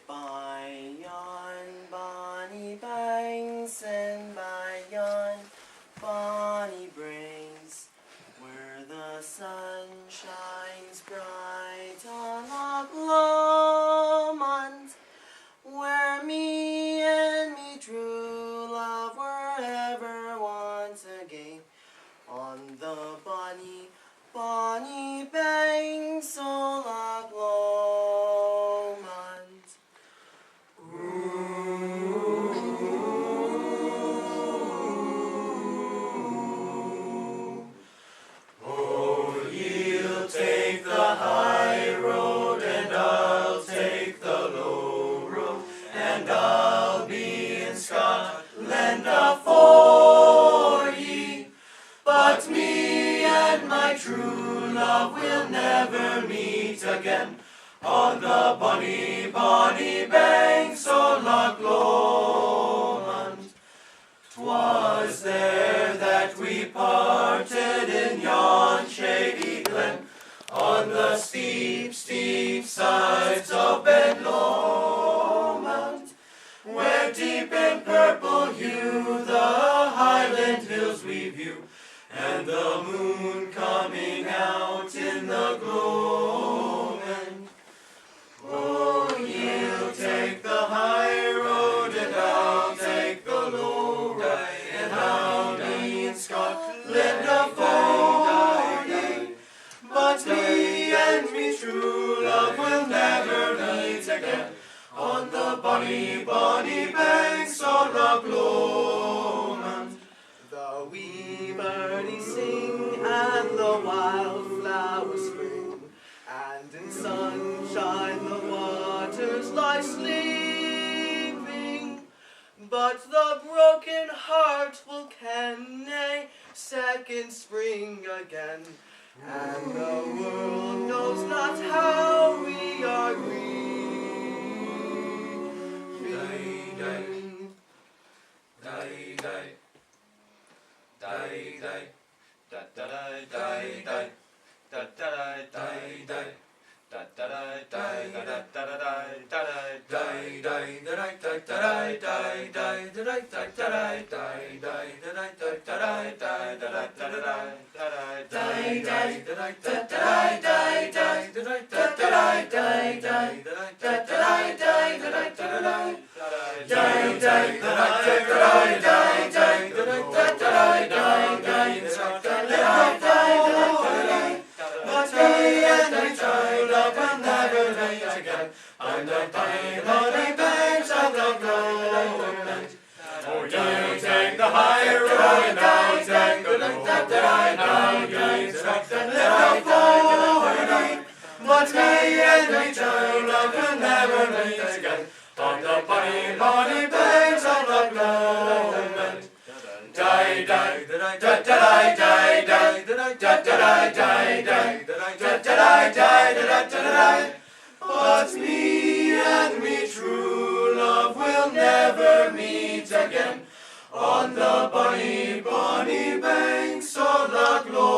By yon bonny banks and by yon bonny braes, where the sun shines bright on Loch Lomond, where me and me true love were ever once again, on the bonny, bonny banks o' Loch Lomond. Oh, ye'll take the high road, and I'll take the low road, and I'll be in Scotland afore ye. But me and my true love will never meet again on the bonny, bonny banks o' Loch Lomond. 'Twas there that we parted in yon shady glen, on the steep, steep sides of Ben Lomond, where deep in purple hue the Highland hills we view, and the moon coming out in the gloaming. Oh, ye'll take the high road, and I'll take the low road, and I'll be in Scotland afore ye. But me and me true love will never meet again on the bonny, bonny banks o' Loch Lomond. The wee birdies sing and the wildflowers spring, and in sunshine the waters lie sleeping. But the broken heart will ken nae second spring again, and the world knows not how we are grieving. Die, die. Die, die. Da da da die, die. Da da da die, die. Da da da die, da da da da da die, die, da da da da die, die, da da da da die, die, da da da da die, da da da da die, die, da da da da die, die, da da da da die, die, da da da da die, da da da da die. But me and my true love will never meet again on the bonny, bonny banks of Loch Lomond. Oh, you take the high road, and I'll take the low road, and I'll be in Scotland afore. But me and my true love will never meet again on the bonny, bonny banks of Loch Lomond. Die, die, die, die, die, die, die, die, die, die, die. But me and me true love will never meet again on the bonny, bonny banks of Loch Lomond.